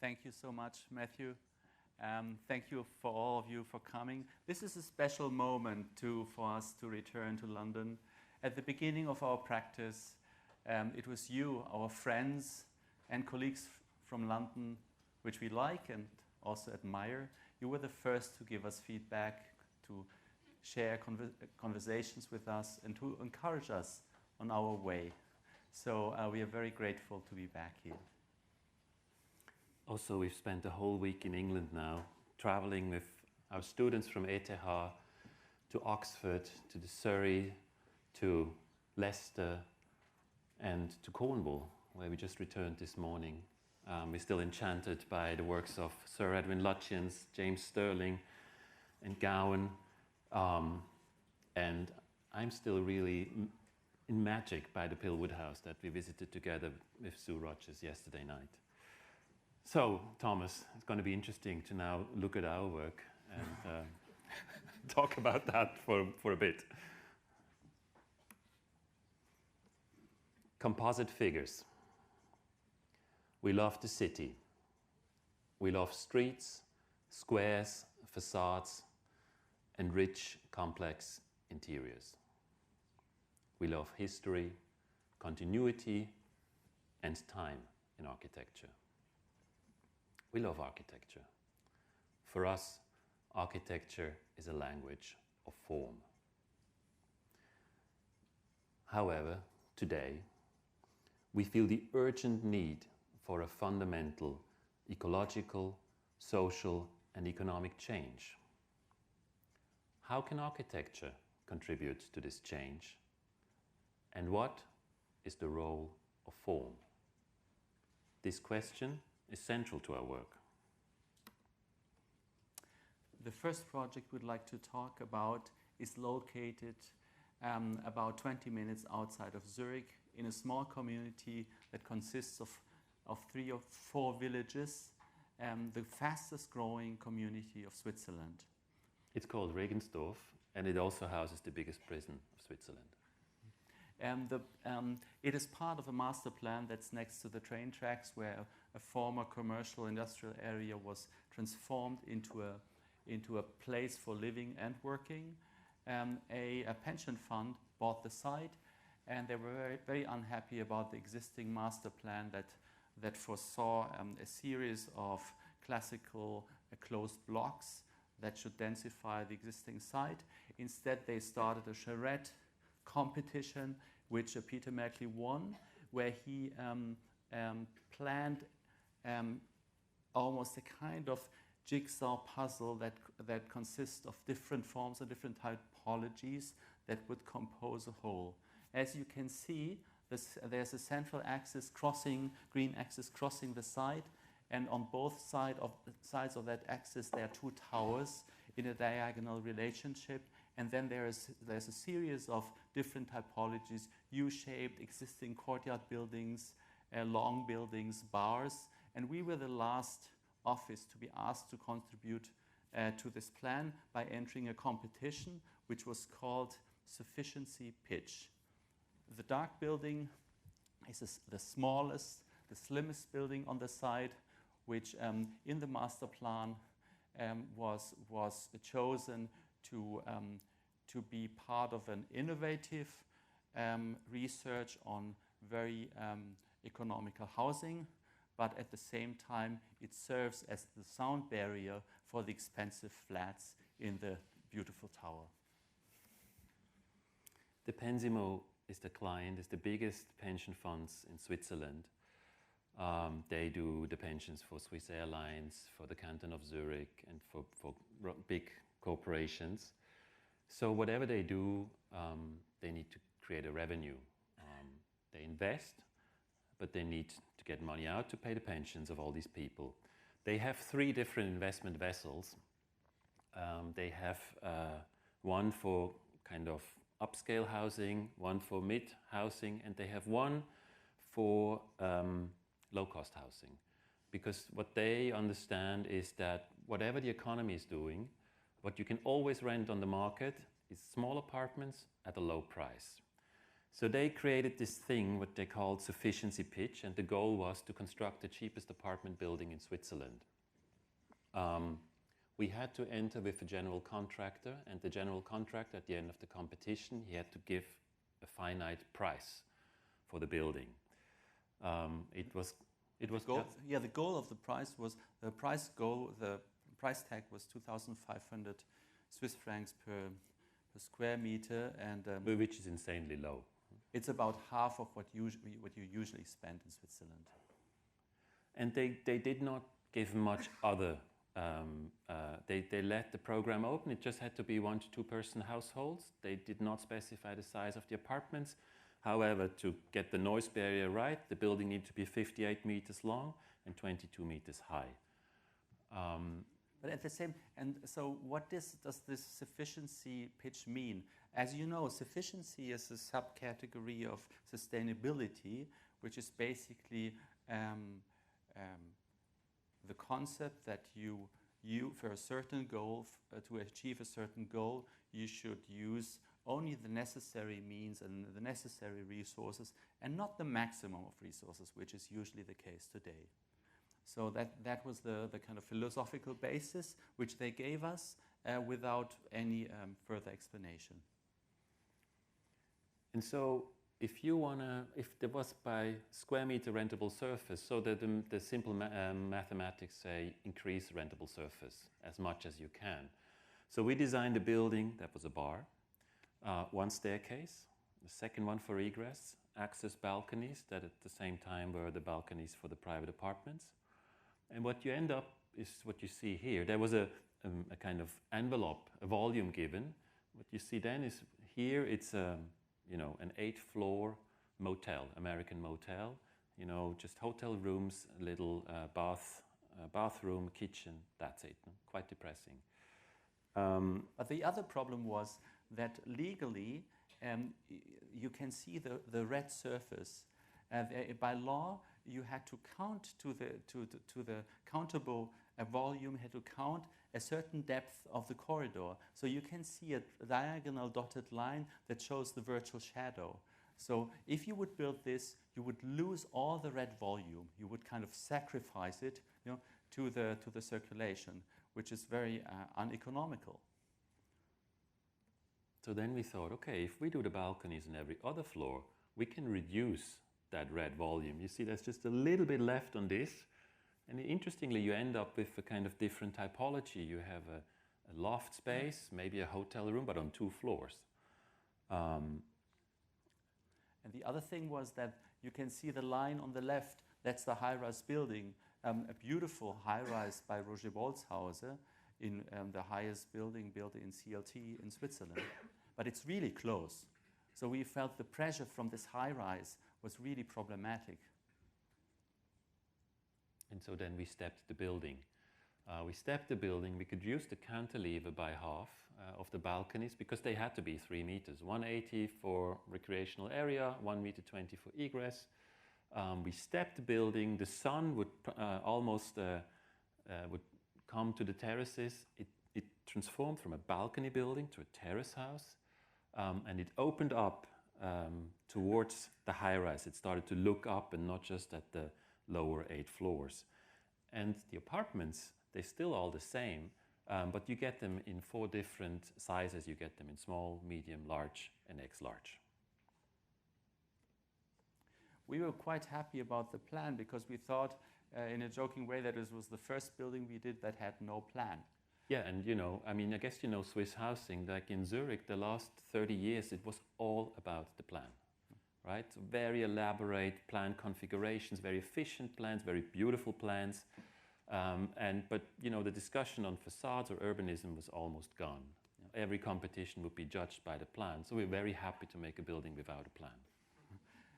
Thank you so much, Matthew. Thank you for all of you for coming. This is a special moment for us to return to London. At the beginning of our practice, it was you, our friends and colleagues from London, which we like and also admire. You were the first to give us feedback, to share conversations with us, and to encourage us on our way. So we are very grateful to be back here. Also, we've spent a whole week in England now, traveling with our students from ETH to Oxford, to the Surrey, to Leicester, and to Cornwall, where we just returned this morning. We're still enchanted by the works of Sir Edwin Lutyens, James Stirling, and Gowan. And I'm still really in magic by the Pilwood House that we visited together with Sue Rogers yesterday night. So, Thomas, it's going to be interesting to now look at our work and talk about that for a bit. Composite figures. We love the city. We love streets, squares, facades, and rich, complex interiors. We love history, continuity, and time in architecture. We love architecture. For us, architecture is a language of form. However, today, we feel the urgent need for a fundamental ecological, social, and economic change. How can architecture contribute to this change? And what is the role of form? This question is central to our work. The first project we'd like to talk about is located about 20 minutes outside of Zurich in a small community that consists of 3 or 4 villages, the fastest growing community of Switzerland. It's called Regensdorf, and it also houses the biggest prison of Switzerland. It is part of a master plan that's next to the train tracks, where a former commercial industrial area was transformed into a place for living and working. A pension fund bought the site, and they were very, very unhappy about the existing master plan that foresaw a series of classical closed blocks that should densify the existing site. Instead, they started a charrette competition, which Peter Merkley won, where he planned almost a kind of jigsaw puzzle that consists of different forms and different typologies that would compose a whole. As you can see, there's a central axis green axis crossing the site, and on both sides of that axis there are 2 towers in a diagonal relationship. And then there's a series of different typologies, U-shaped, existing courtyard buildings, long buildings, bars. And we were the last office to be asked to contribute to this plan by entering a competition, which was called Sufficiency Pitch. The dark building is the smallest, the slimmest building on the site, which in the master plan was chosen to be part of an innovative research on very economical housing, but at the same time it serves as the sound barrier for the expensive flats in the beautiful tower. The Pensimo is the biggest pension funds in Switzerland. They do the pensions for Swiss Airlines, for the Canton of Zurich, and for big corporations. So whatever they do, they need to create a revenue. They invest, but they need to get money out to pay the pensions of all these people. They have 3 different investment vessels. They have one for kind of upscale housing, one for mid housing, and they have one for low-cost housing. Because what they understand is that whatever the economy is doing, what you can always rent on the market is small apartments at a low price. So they created this thing, what they called sufficiency pitch, and the goal was to construct the cheapest apartment building in Switzerland. We had to enter with a general contractor, and the general contractor, at the end of the competition, he had to give a finite price for the building. It was the goal of the price was, the price tag was 2,500 Swiss francs per square meter, and which is insanely low. It's about half of what you usually spend in Switzerland. And they did not give much other. They let the program open. It just had to be 1 to 2 person households. They did not specify the size of the apartments. However, to get the noise barrier right, the building needed to be 58 meters long and 22 meters high. But at the same, and so what does this sufficiency pitch mean? As you know, sufficiency is a subcategory of sustainability, which is basically the concept that you for a certain goal, to achieve a certain goal, you should use only the necessary means and the necessary resources, and not the maximum of resources, which is usually the case today. So that was the kind of philosophical basis which they gave us without any further explanation. And so if there was by square meter rentable surface, so that the simple mathematics say increase rentable surface as much as you can. So we designed a building that was a bar, 1 staircase, the second one for egress, access balconies that at the same time were the balconies for the private apartments. And what you end up is what you see here. There was a kind of envelope, a volume given. What you see then is here it's an 8-floor motel, American motel. Just hotel rooms, a little bathroom, kitchen. That's it. Quite depressing. But the other problem was that legally, you can see the red surface. By law, you had to count to the countable volume, had to count a certain depth of the corridor. So you can see a diagonal dotted line that shows the virtual shadow. So if you would build this, you would lose all the red volume. You would kind of sacrifice it, to the circulation, which is very uneconomical. So then we thought, okay, if we do the balconies on every other floor, we can reduce that red volume. You see, there's just a little bit left on this. And interestingly, you end up with a kind of different typology. You have a loft space, maybe a hotel room, but on 2 floors. And the other thing was that you can see the line on the left. That's the high-rise building, a beautiful high-rise by Roger Bolzhauser, in the highest building built in CLT in Switzerland. But it's really close. So we felt the pressure from this high-rise was really problematic. And so then we stepped the building. We could use the cantilever by half of the balconies because they had to be 3 meters. 180 for recreational area, 1.20 meter for egress. We stepped the building. The sun would almost would come to the terraces. It transformed from a balcony building to a terrace house. And it opened up towards the high-rise. It started to look up and not just at the lower 8 floors. And the apartments, they're still all the same, but you get them in 4 different sizes. You get them in small, medium, large, and X-large. We were quite happy about the plan because we thought, in a joking way, that it was the first building we did that had no plan. Yeah, and I guess Swiss housing, like in Zurich, the last 30 years, it was all about the plan, right? Very elaborate plan configurations, very efficient plans, very beautiful plans. But the discussion on facades or urbanism was almost gone. Every competition would be judged by the plan. So we're very happy to make a building without a plan.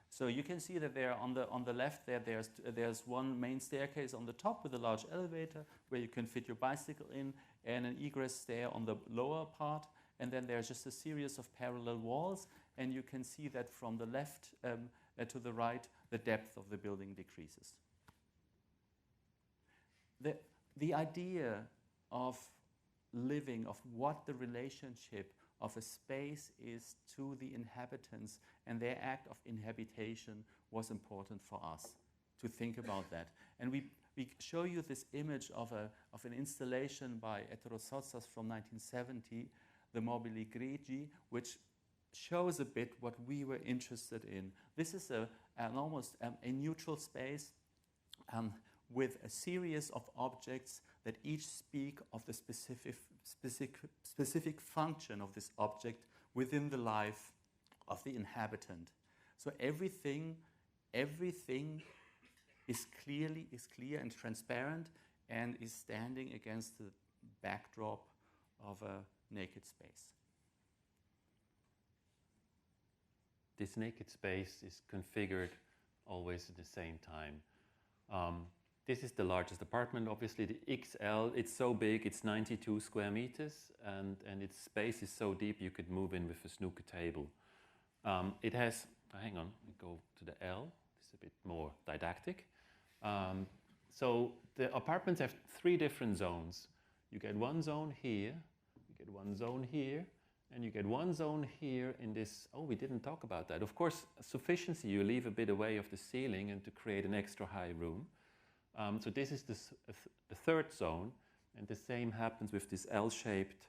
So you can see that there on the left there's one main staircase on the top with a large elevator where you can fit your bicycle in, and an egress stair on the lower part, and then there's just a series of parallel walls, and you can see that from the left to the right the depth of the building decreases. The idea of living, of what the relationship of a space is to the inhabitants, and their act of inhabitation was important for us to think about that. And we show you this image of an installation by Heterosotsas from 1970, the Mobili Grigi, which shows a bit what we were interested in. This is almost a neutral space with a series of objects that each speak of the specific function of this object within the life of the inhabitant. So everything is clear and transparent and is standing against the backdrop of a naked space. This naked space is configured always at the same time. This is the largest apartment, obviously, the XL. It's so big, it's 92 square meters, and its space is so deep you could move in with a snooker table. It has, hang on, we go to the L. It's a bit more didactic. So the apartments have 3 different zones. You get one zone here, you get one zone here, and you get one zone here in this. Oh, we didn't talk about that. Of course, sufficiency, you leave a bit away of the ceiling and to create an extra high room. So this is the third zone, and the same happens with this L-shaped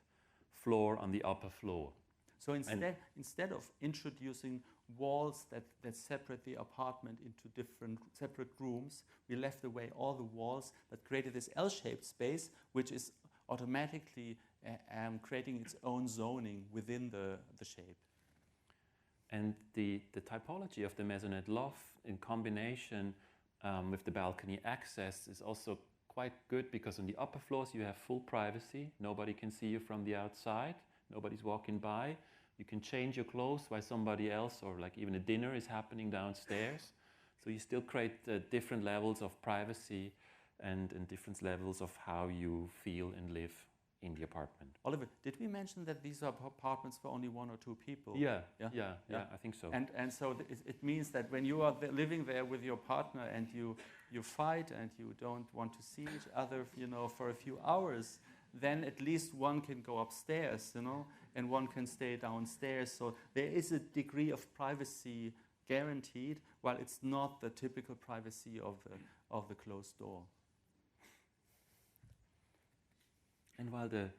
floor on the upper floor. So instead of introducing walls that separate the apartment into different separate rooms, we left away all the walls that created this L-shaped space, which is automatically creating its own zoning within the shape. And the typology of the maisonette loft in combination with the balcony access is also quite good, because on the upper floors you have full privacy. Nobody can see you from the outside. Nobody's walking by. You can change your clothes while somebody else, or like even a dinner is happening downstairs. So you still create different levels of privacy and different levels of how you feel and live in the apartment. Oliver, did we mention that these are apartments for only 1 or 2 people? Yeah, I think so. And so it means that when you are living there with your partner and you fight and you don't want to see each other, for a few hours, then at least one can go upstairs, and one can stay downstairs. So there is a degree of privacy guaranteed, while it's not the typical privacy of the closed door. And while the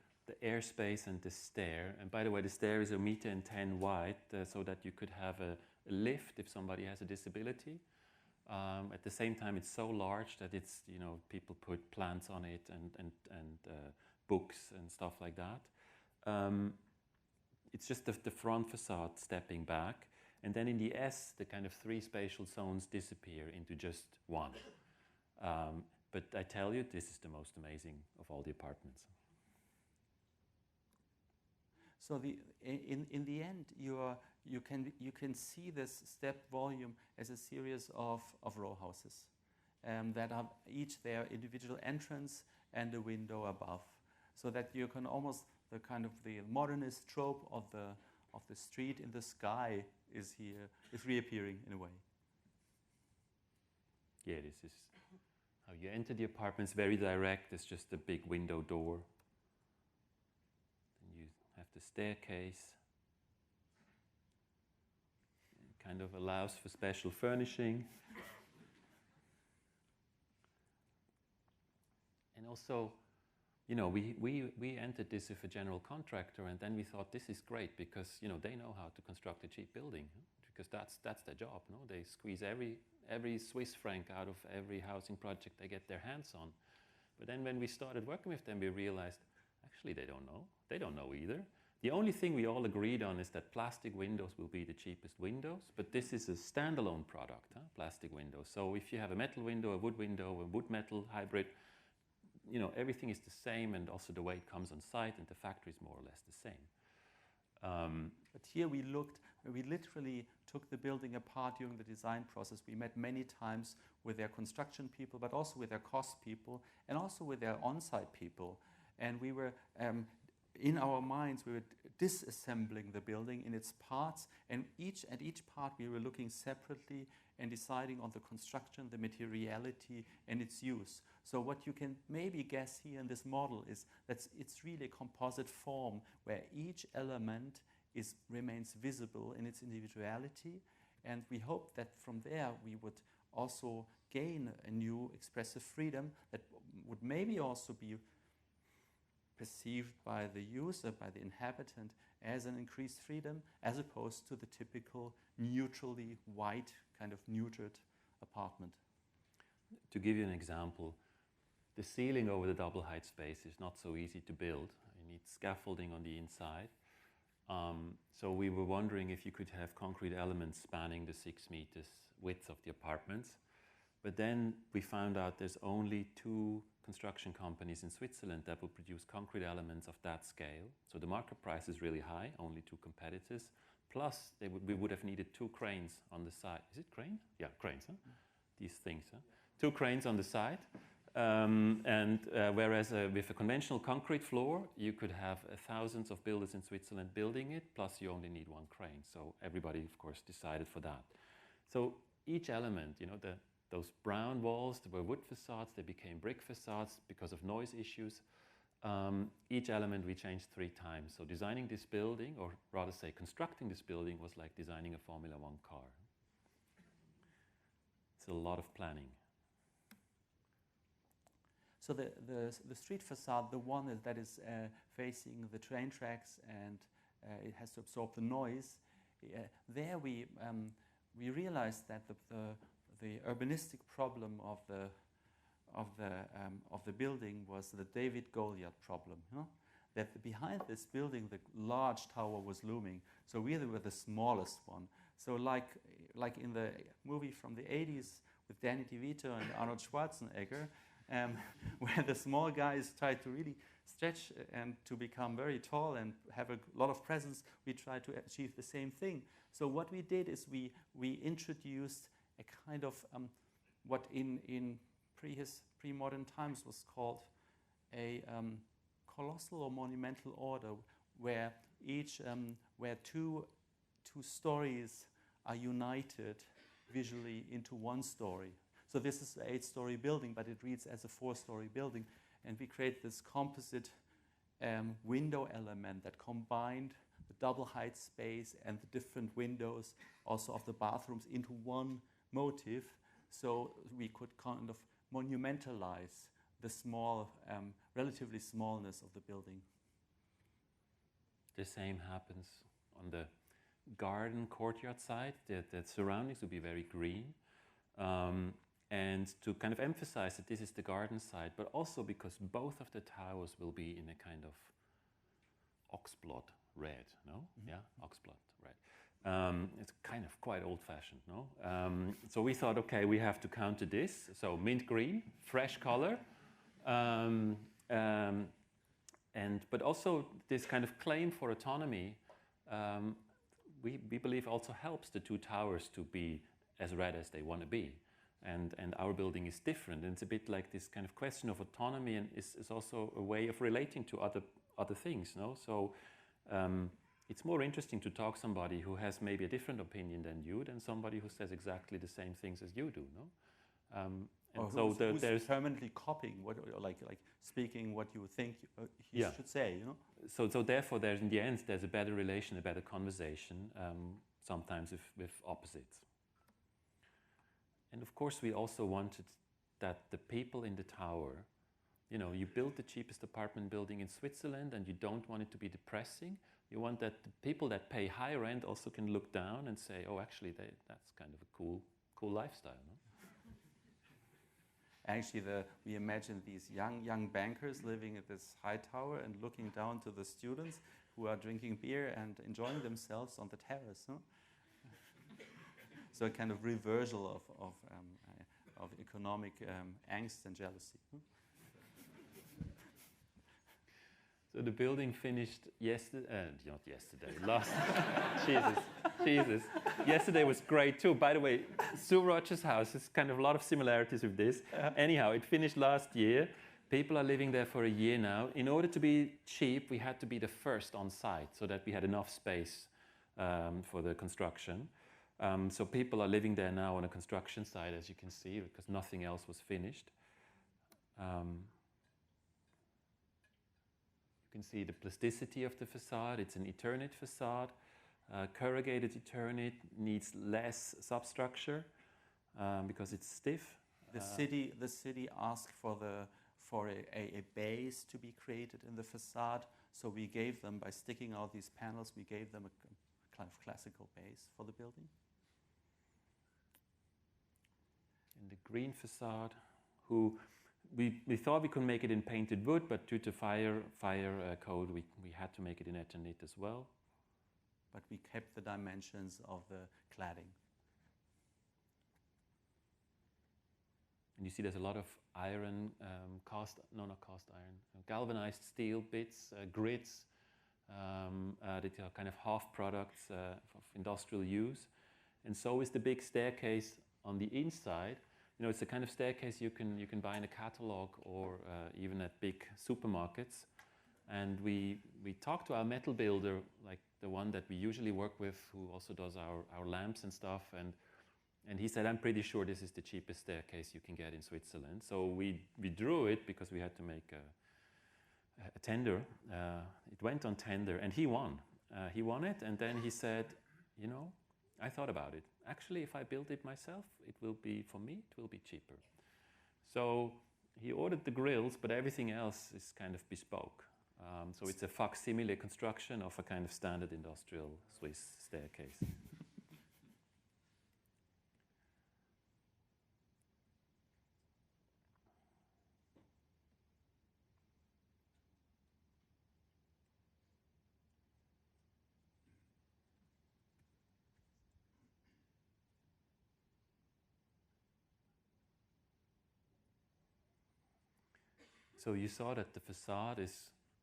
airspace and the stair, and by the way, the stair is 1.10 meters wide, so that you could have a lift if somebody has a disability. At the same time, it's so large that it's, people put plants on it and books and stuff like that. It's just the front facade stepping back, and then in the S, the kind of 3 spatial zones disappear into just one. But I tell you, this is the most amazing of all the apartments. So in the end, you can see this step volume as a series of row houses that have each their individual entrance and a window above, so that you can almost the modernist trope of the street in the sky is reappearing in a way. Yeah, this is how you enter the apartment. It's very direct. It's just a big window door. Have the staircase. It kind of allows for special furnishing. And also, we entered this with a general contractor, and then we thought this is great because, they know how to construct a cheap building, because that's their job, no? They squeeze every Swiss franc out of every housing project they get their hands on. But then when we started working with them, we realized, actually, they don't know. They don't know either. The only thing we all agreed on is that plastic windows will be the cheapest windows, but this is a standalone product, plastic windows. So if you have a metal window, a wood-metal hybrid, everything is the same, and also the way it comes on site and the factory is more or less the same. But here we literally took the building apart during the design process. We met many times with their construction people, but also with their cost people, and also with their on-site people. And we were, in our minds, we were disassembling the building in its parts, and each part we were looking separately and deciding on the construction, the materiality, and its use. So what you can maybe guess here in this model is that it's really a composite form where each element remains visible in its individuality, and we hope that from there we would also gain a new expressive freedom that would maybe also be perceived by the user, by the inhabitant, as an increased freedom, as opposed to the typical neutrally white, kind of neutered apartment. To give you an example, the ceiling over the double height space is not so easy to build. You need scaffolding on the inside. So we were wondering if you could have concrete elements spanning the 6 meters width of the apartments. But then we found out there's only 2 construction companies in Switzerland that will produce concrete elements of that scale. So the market price is really high, only 2 competitors. Plus, we would have needed 2 cranes on the side. Is it crane? Yeah, cranes, huh? These things, huh? 2 cranes on the side. Whereas with a conventional concrete floor, you could have thousands of builders in Switzerland building it, plus you only need 1 crane. So everybody, of course, decided for that. So each element, you know, those brown walls, they were wood facades, they became brick facades because of noise issues. Each element we changed 3 times. So designing this building, or rather say constructing this building, was like designing a Formula 1 car. It's a lot of planning. So the street facade, the one that is facing the train tracks and it has to absorb the noise, there we realized that the urbanistic problem of the building was the David Goliath problem. Huh? That behind this building, the large tower was looming. So we were the smallest one. So like in the movie from the 80s with Danny DeVito and Arnold Schwarzenegger, where the small guys try to really stretch and to become very tall and have a lot of presence, we try to achieve the same thing. So what we did is we introduced a kind of what in pre-modern times was called a colossal or monumental order, where where two stories are united visually into 1 story. So this is an 8-story building, but it reads as a 4-story building. And we create this composite window element that combined the double height space and the different windows also of the bathrooms into 1 motif. So we could kind of monumentalize the small, relatively smallness of the building. The same happens on the garden courtyard side. The surroundings will be very green. And to kind of emphasize that this is the garden side, but also because both of the towers will be in a kind of oxblood red, no? Mm-hmm. Yeah, oxblood red. It's kind of quite old-fashioned, no? So we thought, okay, we have to counter this. So mint green, fresh color, but also this kind of claim for autonomy. We believe also helps the 2 towers to be as red as they want to be. And our building is different. And it's a bit like this kind of question of autonomy, and is also a way of relating to other things, no? So it's more interesting to talk to somebody who has maybe a different opinion than you than somebody who says exactly the same things as you do, no? And so who's permanently copying what, like speaking what you think he should say, you know? So therefore, in the end, there's a better relation, a better conversation, sometimes with opposites. And of course, we also wanted that the people in the tower, you know, you build the cheapest apartment building in Switzerland and you don't want it to be depressing. You want that the people that pay high rent also can look down and say, oh, actually, that's kind of a cool lifestyle. No? Actually, we imagine these young bankers living at this high tower and looking down to the students who are drinking beer and enjoying themselves on the terrace. No? So a kind of reversal of economic angst and jealousy. So the building finished not yesterday, last, Jesus. Yesterday was great too. By the way, Sue Roger's house has kind of a lot of similarities with this. Anyhow, it finished last year. People are living there for a year now. In order to be cheap, we had to be the first on site so that we had enough space for the construction. So people are living there now on a construction site, as you can see, because nothing else was finished. You can see the plasticity of the facade. It's an Eternit facade. Corrugated Eternit needs less substructure because it's stiff. The city asked for a base to be created in the facade, so we gave them, by sticking out these panels, we gave them a kind of classical base for the building. In the green facade, we thought we could make it in painted wood, but due to fire code, we had to make it in Eternit as well. But we kept the dimensions of the cladding. And you see there's a lot of iron, galvanized steel bits, grids, that are kind of half products of industrial use. And so is the big staircase on the inside. You know, it's the kind of staircase you can buy in a catalog or even at big supermarkets. And we talked to our metal builder, like the one that we usually work with, who also does our lamps and stuff, and he said, I'm pretty sure this is the cheapest staircase you can get in Switzerland. So we drew it because we had to make a tender. It went on tender, and he won. He won it, and then he said, you know, I thought about it. Actually, if I build it myself, it will be, for me, it will be cheaper. So he ordered the grills, but everything else is kind of bespoke. So it's a facsimile construction of a kind of standard industrial Swiss staircase. So you saw that the facade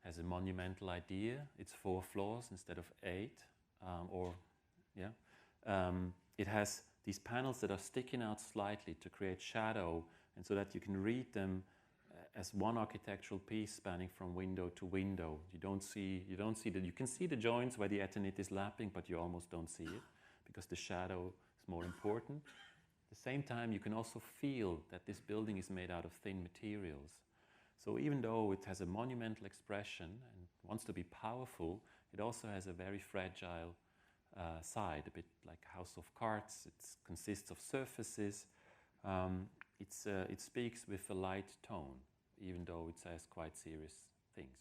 has a monumental idea. It's 4 floors instead of 8, it has these panels that are sticking out slightly to create shadow, and so that you can read them as one architectural piece spanning from window to window. You don't see that. You can see the joints where the Eternit is lapping, but you almost don't see it because the shadow is more important. At the same time, you can also feel that this building is made out of thin materials. So even though it has a monumental expression and wants to be powerful, it also has a very fragile side, a bit like House of Cards. It consists of surfaces. It speaks with a light tone, even though it says quite serious things.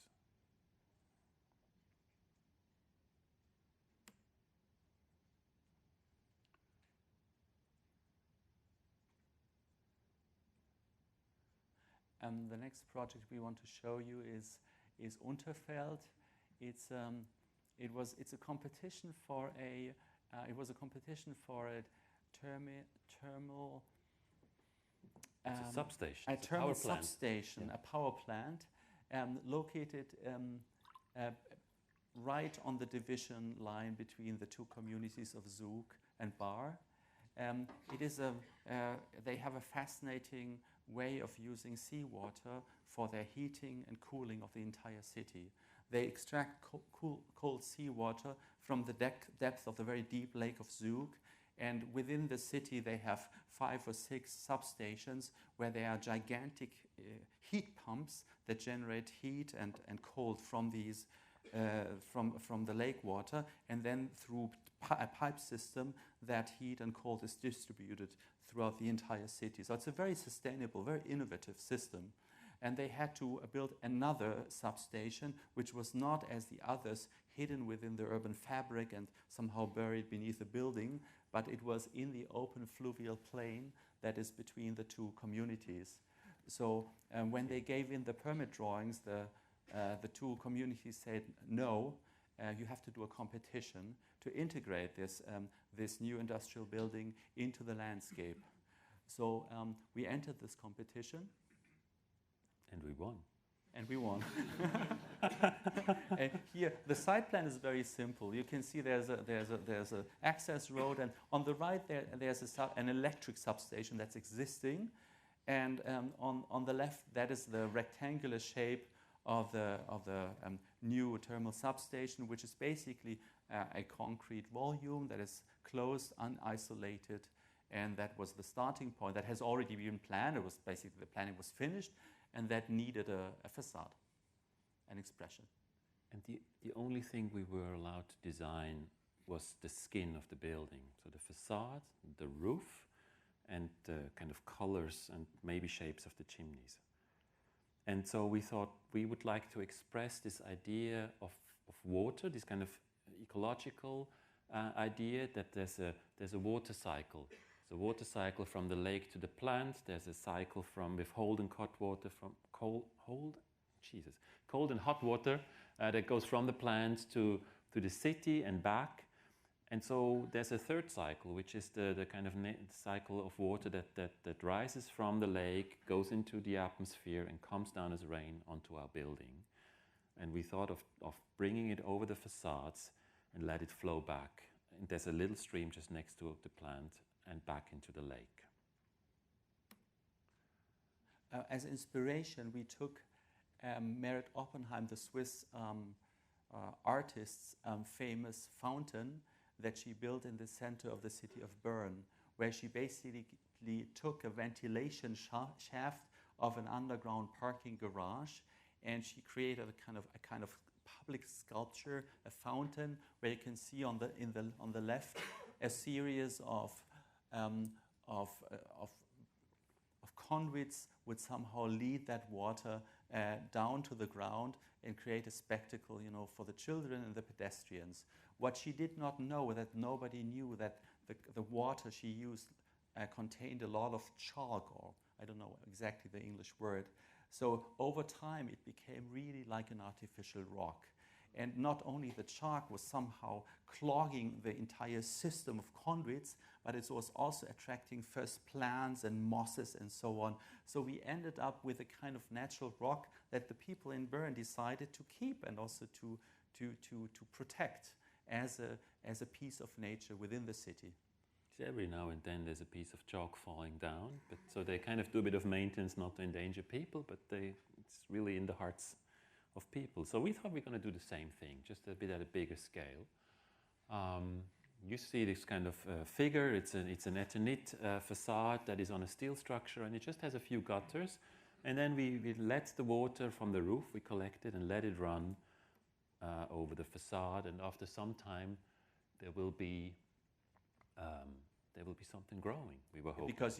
The next project we want to show you is Unterfeld. It's a competition for a thermal. It's a substation. A thermal substation, yeah. A power plant, located right on the division line between the two communities of Zug and Bar. They have a fascinating way of using seawater for their heating and cooling of the entire city. They extract cold seawater from the depth of the very deep lake of Zug, and within the city they have 5 or 6 substations where there are gigantic heat pumps that generate heat and cold from these from the lake water, and then through a pipe system that heat and cold is distributed throughout the entire city. So it's a very sustainable, very innovative system. And they had to build another substation, which was not, as the others, hidden within the urban fabric and somehow buried beneath a building, but it was in the open fluvial plain that is between the two communities. So when they gave in the permit drawings, the two communities said, no, you have to do a competition to integrate this new industrial building into the landscape. So we entered this competition. And we won. And we won. And here, the site plan is very simple. You can see there's a access road, and on the right there's an electric substation that's existing, and on the left that is the rectangular shape of the new thermal substation, which is basically a concrete volume that is closed, unisolated, and that was the starting point. That has already been planned. It was basically, the planning was finished, and that needed a facade, an expression. And the only thing we were allowed to design was the skin of the building. So the facade, the roof, and the kind of colors and maybe shapes of the chimneys. And so we thought we would like to express this idea of water, this kind of ecological idea that there's a water cycle. There's a water cycle from the lake to the plant. There's a cycle from with cold and hot water from cold and hot water that goes from the plant to the city and back. And so there's a third cycle, which is the kind of cycle of water that rises from the lake, goes into the atmosphere and comes down as rain onto our building. And we thought of bringing it over the facades and let it flow back. And there's a little stream just next to the plant and back into the lake. As inspiration, we took Merit Oppenheim, the Swiss artist's famous fountain that she built in the center of the city of Bern, where she basically took a ventilation shaft of an underground parking garage, and she created a kind of public sculpture, a fountain, where you can see on the left a series of conduits would somehow lead that water down to the ground and create a spectacle, for the children and the pedestrians. What she did not know, that nobody knew, that the water she used contained a lot of chalk, or I don't know exactly the English word. So over time it became really like an artificial rock. And not only the chalk was somehow clogging the entire system of conduits, but it was also attracting first plants and mosses and so on. So we ended up with a kind of natural rock that the people in Bern decided to keep and also to protect as a piece of nature within the city. Every now and then there's a piece of chalk falling down, but so they kind of do a bit of maintenance not to endanger people, but it's really in the hearts of people. So we thought we're going to do the same thing, just a bit at a bigger scale. You see this kind of figure. It's an Eternit facade that is on a steel structure, and it just has a few gutters. And then we let the water from the roof, we collect it and let it run over the facade. And after some time, there will be something growing, we were hoping. Because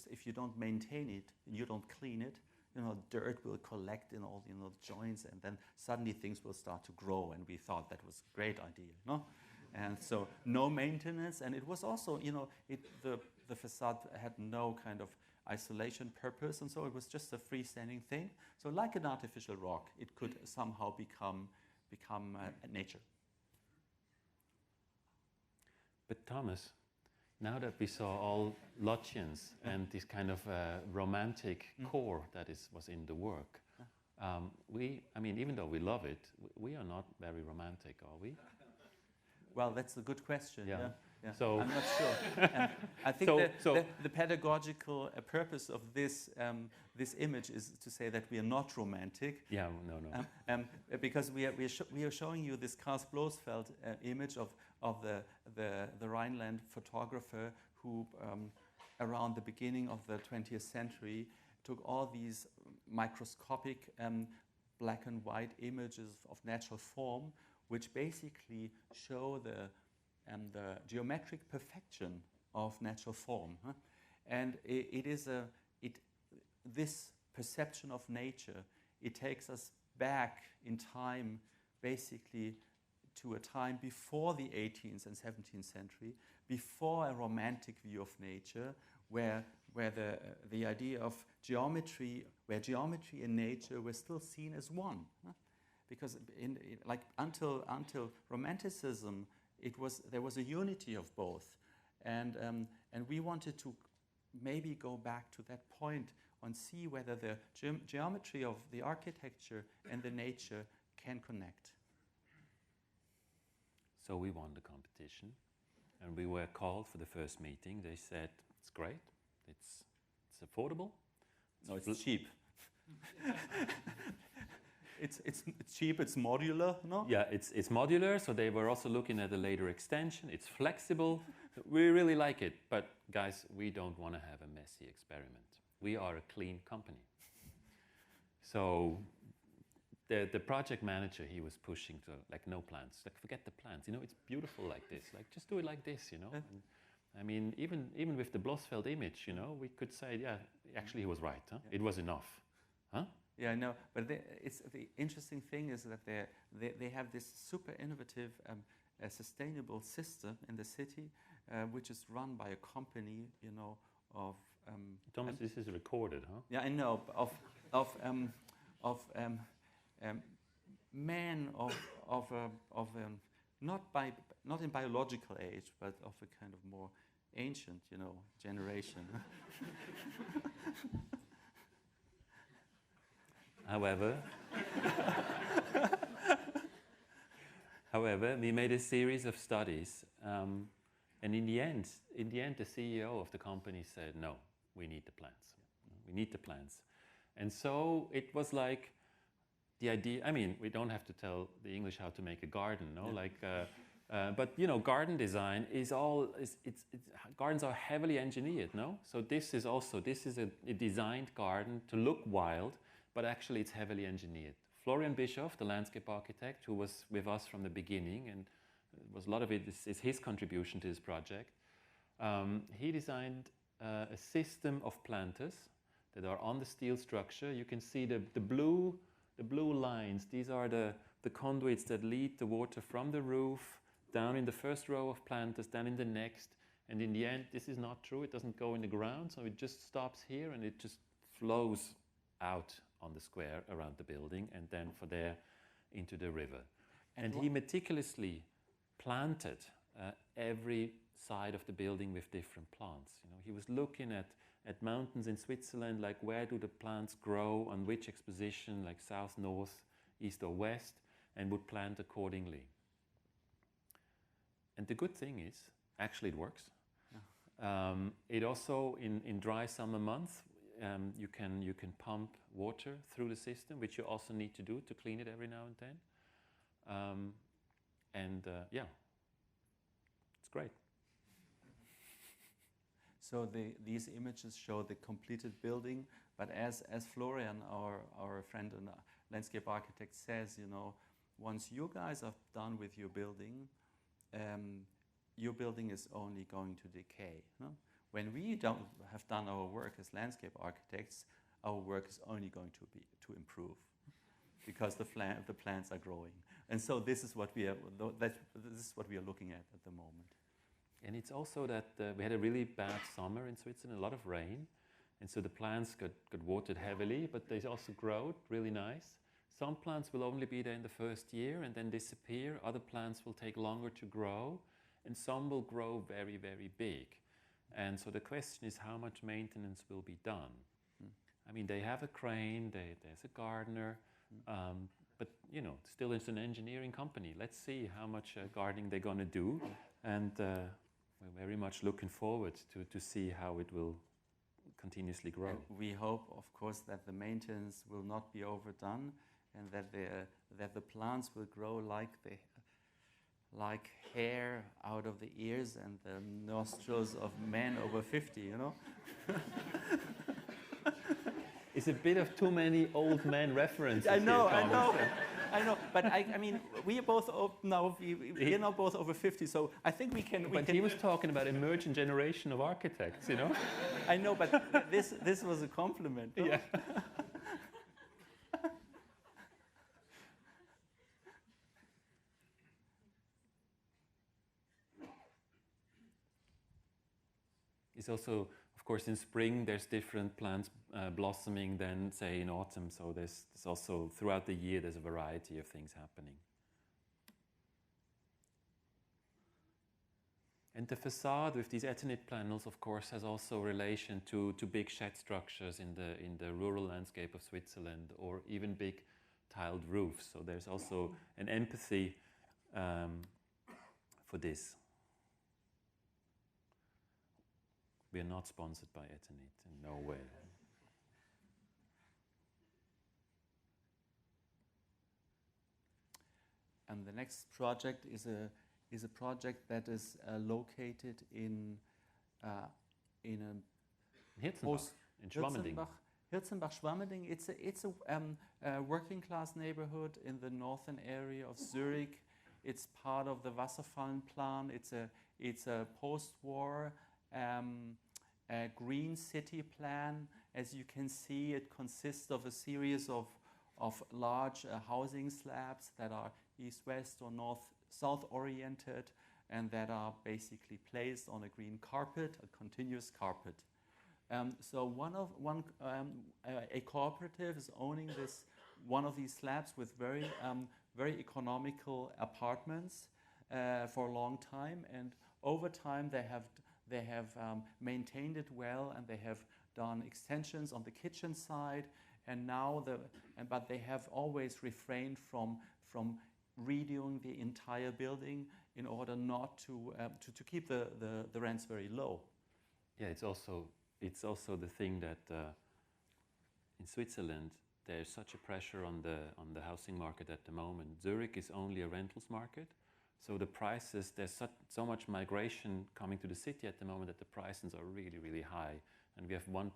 if you don't maintain it, and you don't clean it, dirt will collect in all joints, and then suddenly things will start to grow. And we thought that was a great idea, no? And so no maintenance, and it was also, the facade had no kind of isolation purpose, and so it was just a freestanding thing. So like an artificial rock, it could somehow become nature. But Thomas, now that we saw all Lütjens and this kind of romantic core that was in the work, even though we love it, we are not very romantic, are we? Well, that's a good question. Yeah. So I'm not sure. And I think the pedagogical purpose of this image is to say that we are not romantic. Yeah, no. Because we are showing you this Karl Bloesfeld image of the Rhineland photographer who, around the beginning of the 20th century, took all these microscopic black and white images of natural form, which basically show the geometric perfection of natural form. And this perception of nature, it takes us back in time, basically to a time before the 18th and 17th century, before a romantic view of nature, where the idea of geometry, where geometry and nature were still seen as one. Because until Romanticism, there was a unity of both, and we wanted to maybe go back to that point and see whether the geometry of the architecture and the nature can connect. So we won the competition, and we were called for the first meeting. They said it's great, it's affordable. No, it's cheap. it's cheap, it's modular, no? Yeah, it's modular, so they were also looking at a later extension. It's flexible. We really like it, but guys, we don't want to have a messy experiment. We are a clean company. So the project manager, he was pushing to, like, no plants. Like, forget the plants. You know, it's beautiful like this. Like, just do it like this, you know? And, I mean, even with the Blossfeld image, you know, we could say, yeah, actually he was right. Huh? Yeah. It was enough. Huh? Yeah, I know. But it's the interesting thing is that they have this super innovative, sustainable system in the city, which is run by a company, you know, of... Thomas, this is recorded, huh? Yeah, I know. Men of not in biological age, but of a kind of more ancient, you know, generation. However, we made a series of studies, and in the end, the CEO of the company said, "No, we need the plants. We need the plants." And so it was like the idea. I mean, we don't have to tell the English how to make a garden, no? Yeah. Like, but you know, garden design gardens are heavily engineered, no? So this is a designed garden to look wild, but actually it's heavily engineered. Florian Bischoff, the landscape architect, who was with us from the beginning, and was a lot of it is his contribution to this project. He designed a system of planters that are on the steel structure. You can see the blue lines. These are the conduits that lead the water from the roof down in the first row of planters, down in the next, and in the end, this is not true. It doesn't go in the ground, so it just stops here and it just flows out on the square around the building, and then for there into the river. And he meticulously planted every side of the building with different plants. You know, he was looking at mountains in Switzerland, like where do the plants grow, on which exposition, like south, north, east or west, and would plant accordingly. And the good thing is, actually it works. Yeah. It also, in dry summer months, you can pump water through the system, which you also need to do to clean it every now and then. Yeah, it's great. So these images show the completed building, but as Florian, our friend and landscape architect, says, you know, once you guys are done with your building is only going to decay. No? When we don't have done our work as landscape architects, our work is only going to improve, because the plants are growing. And so this is what we are looking at the moment. And it's also that we had a really bad summer in Switzerland, a lot of rain, and so the plants got watered heavily, but they also grow really nice. Some plants will only be there in the first year and then disappear. Other plants will take longer to grow, and some will grow very, very big. And so the question is, how much maintenance will be done? I mean, they have a crane, there's a gardener, but you know, still it's an engineering company. Let's see how much gardening they're going to do, and we're very much looking forward to see how it will continuously grow. And we hope, of course, that the maintenance will not be overdone, and that the plants will grow like hair out of the ears and the nostrils of men over 50, you know? It's a bit of too many old men references. I know. But I mean, we are both we're now both over 50, so I think we can. But he was talking about emerging generation of architects, you know? I know, but this was a compliment. No? Yeah. It's also, of course, in spring there's different plants blossoming than, say, in autumn. So there's also, throughout the year, there's a variety of things happening. And the facade with these Eternit panels, of course, has also relation to big shed structures in the rural landscape of Switzerland, or even big tiled roofs. So there's also an empathy for this. We are not sponsored by Eternit, in no way. And the next project is a project that is located in a Hirzenbach, in Schwammending. Hirzenbach, Schwammending. It's a working class neighborhood in the northern area of Zurich. It's part of the Wasserfallenplan. It's a post-war green city plan. As you can see, it consists of a series of large housing slabs that are east-west or north-south oriented, and that are basically placed on a green carpet, a continuous carpet. So a cooperative is owning one of these slabs with very economical apartments for a long time, and over time they have maintained it well, and they have done extensions on the kitchen side, and now but they have always refrained from redoing the entire building in order not to keep the rents very low. Yeah, it's also the thing that in Switzerland there's such a pressure on the housing market at the moment. Zurich is only a rentals market, so the prices, there's so much migration coming to the city at the moment that the prices are really, really high, and we have 1.2%,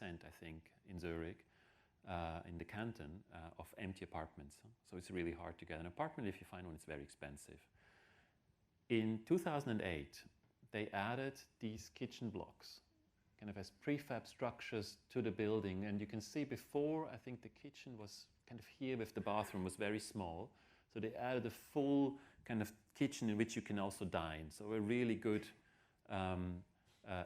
I think, in Zurich, in the canton, of empty apartments. So it's really hard to get an apartment. If you find one, it's very expensive. In 2008, they added these kitchen blocks, kind of as prefab structures to the building. And you can see before, I think the kitchen was kind of here with the bathroom was very small. So they added a full kind of kitchen in which you can also dine. So a really good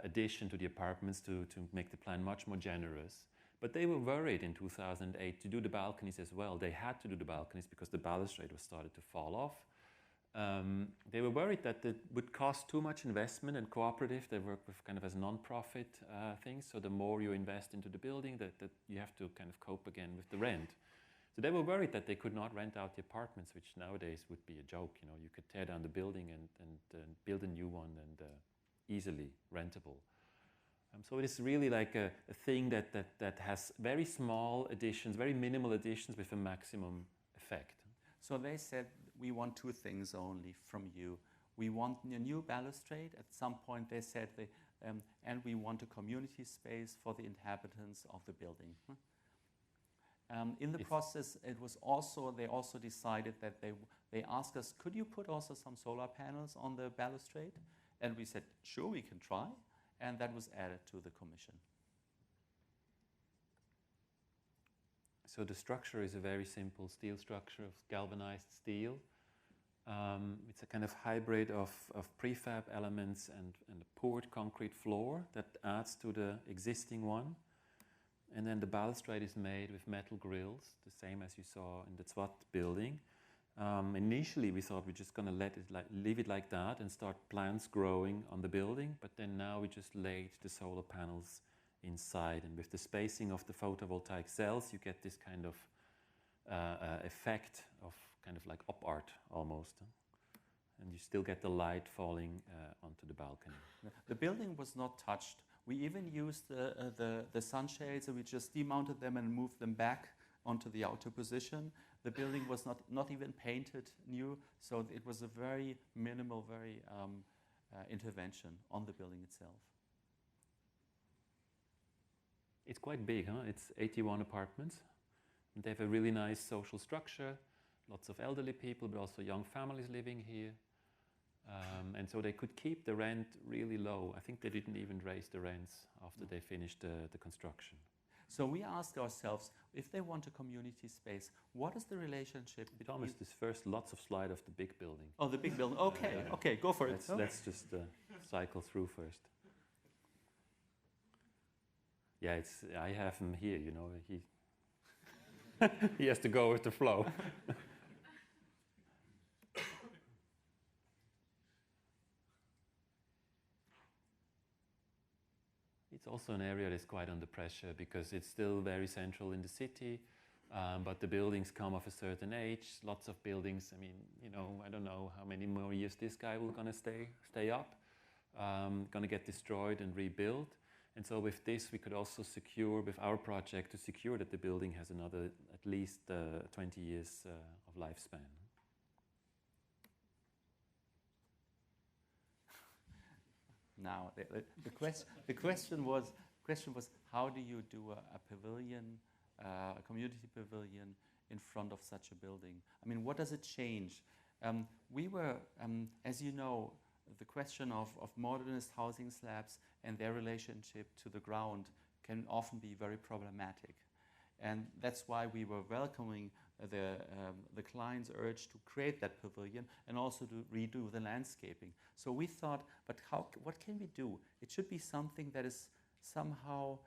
addition to the apartments to make the plan much more generous. But they were worried in 2008 to do the balconies as well. They had to do the balconies because the balustrade was started to fall off. They were worried that it would cost too much investment, and cooperative, they work with kind of as non-profit things. So the more you invest into the building, that you have to kind of cope again with the rent. So they were worried that they could not rent out the apartments, which nowadays would be a joke. You know, you could tear down the building and build a new one, and easily rentable. So it is really like a thing that has very small additions, very minimal additions with a maximum effect. So they said, we want two things only from you. We want a new balustrade. At some point they said, and we want a community space for the inhabitants of the building. In the process, they also decided that they asked us, could you put also some solar panels on the balustrade? And we said, sure, we can try. And that was added to the commission. So the structure is a very simple steel structure of galvanized steel. It's a kind of hybrid of prefab elements and a poured concrete floor that adds to the existing one. And then the balustrade is made with metal grills, the same as you saw in the Zwhatt building. Initially, we thought we're just going to leave it like that and start plants growing on the building. But then now we just laid the solar panels inside. And with the spacing of the photovoltaic cells, you get this kind of effect of kind of like op art almost. And you still get the light falling onto the balcony. The building was not touched. We even used the sunshades, and we just demounted them and moved them back onto the outer position. The building was not even painted new, so it was a very minimal, intervention on the building itself. It's quite big, huh? It's 81 apartments. They have a really nice social structure, lots of elderly people, but also young families living here. And so they could keep the rent really low. I think they didn't even raise the rents after they finished the construction. So we asked ourselves, if they want a community space, what is the relationship between... Thomas, this first lots of slide of the big building. Oh, the big building. Okay, okay, go for it. Let's just cycle through first. Yeah, I have him here, you know. He has to go with the flow. It's also an area that's quite under pressure because it's still very central in the city, but the buildings come of a certain age. Lots of buildings. I mean, you know, I don't know how many more years this guy will gonna stay up. Gonna get destroyed and rebuilt, And so with this, we could also secure, with our project, to secure that the building has another at least 20 years of lifespan. Now, the question was how do you do a pavilion, a community pavilion in front of such a building? I mean, what does it change? We were, as you know, the question of modernist housing slabs and their relationship to the ground can often be very problematic. And that's why we were welcoming the client's urge to create that pavilion and also to redo the landscaping. So we thought, but what can we do? It should be something that is somehow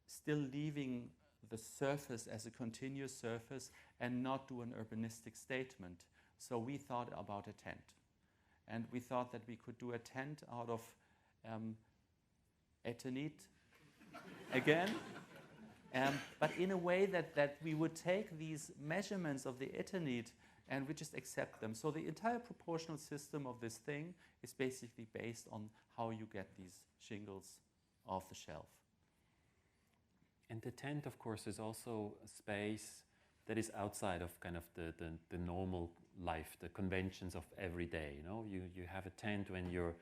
still leaving the surface as a continuous surface and not do an urbanistic statement. So we thought about a tent. And we thought that we could do a tent out of Eternit again, but in a way that we would take these measurements of the Eternit and we just accept them. So the entire proportional system of this thing is basically based on how you get these shingles off the shelf. And the tent, of course, is also a space that is outside of kind of the normal life, the conventions of every day. You know, you have a tent when you're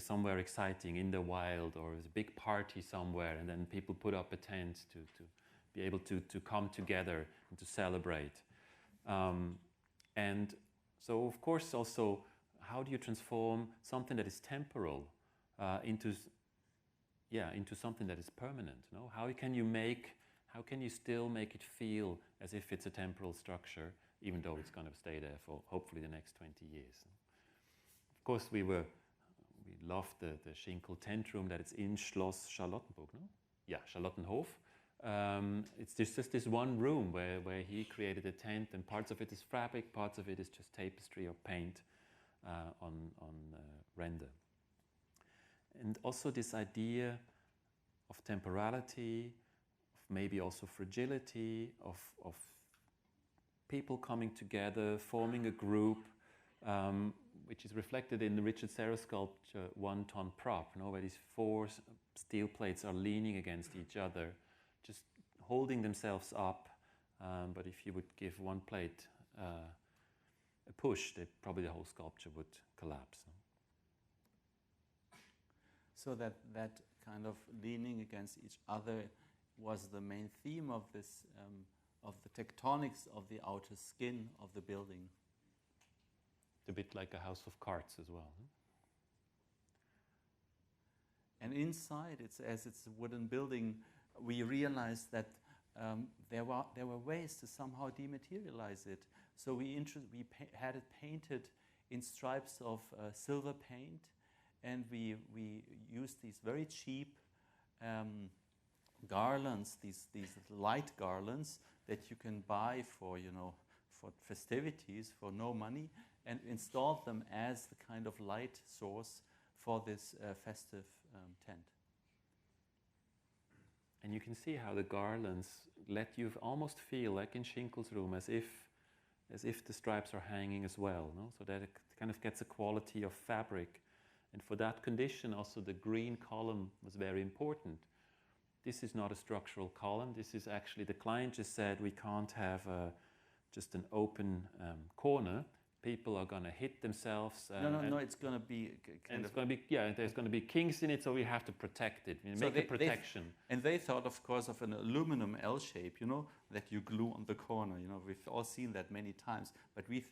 somewhere exciting in the wild, or there's a big party somewhere, and then people put up a tent to be able to come together and to celebrate. And so, of course, also, how do you transform something that is temporal into something that is permanent? No? How can you still make it feel as if it's a temporal structure, even though it's going to stay there for hopefully the next 20 years? Of course, we loved the Schinkel tent room that it's in Schloss Charlottenburg, no? Yeah, Charlottenhof. It's just this one room where he created a tent, and parts of it is fabric, parts of it is just tapestry or paint on render. And also this idea of temporality, of maybe also fragility, of people coming together, forming a group, which is reflected in the Richard Serra sculpture, 1 ton prop, where these 4 steel plates are leaning against each other, just holding themselves up. But if you would give one plate a push, probably the whole sculpture would collapse. So that kind of leaning against each other was the main theme of this, of the tectonics of the outer skin of the building. It's a bit like a house of cards as well. And inside, it's a wooden building, we realized that there were ways to somehow dematerialize it. So we had it painted in stripes of silver paint, and we used these very cheap garlands, these light garlands that you can buy for festivities for no money, and installed them as the kind of light source for this festive tent. And you can see how the garlands let you almost feel like in Schinkel's room, as if the stripes are hanging as well, no? So that it kind of gets a quality of fabric. And for that condition, also the green column was very important. This is not a structural column. This is actually, the client just said, we can't have just an open corner. People are going to hit themselves. No, it's going to be there's going to be kinks in it, so we have to protect it. Make a protection. And they thought, of course, of an aluminum L shape, that you glue on the corner. We've all seen that many times. But we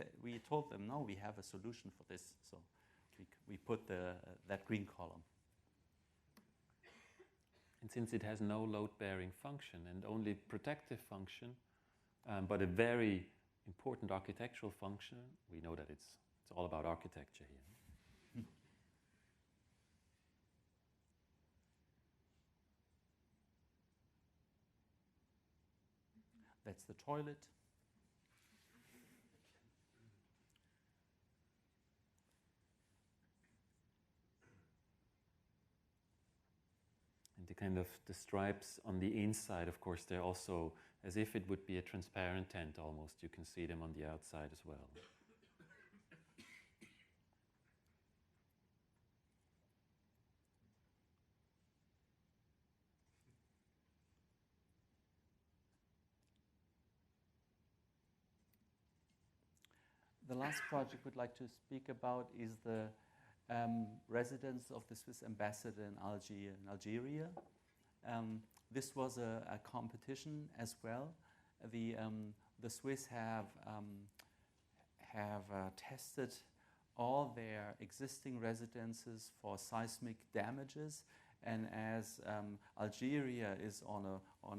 told them, no, we have a solution for this. So we put that green column. And since it has no load-bearing function and only protective function, but a very important architectural function, we know that it's all about architecture here. That's the toilet. And the kind of the stripes on the inside, of course, they're also as if it would be a transparent tent almost. You can see them on the outside as well. The last project we'd like to speak about is the residence of the Swiss ambassador in Algeria. This was a competition as well. The Swiss have tested all their existing residences for seismic damages, and as Algeria is on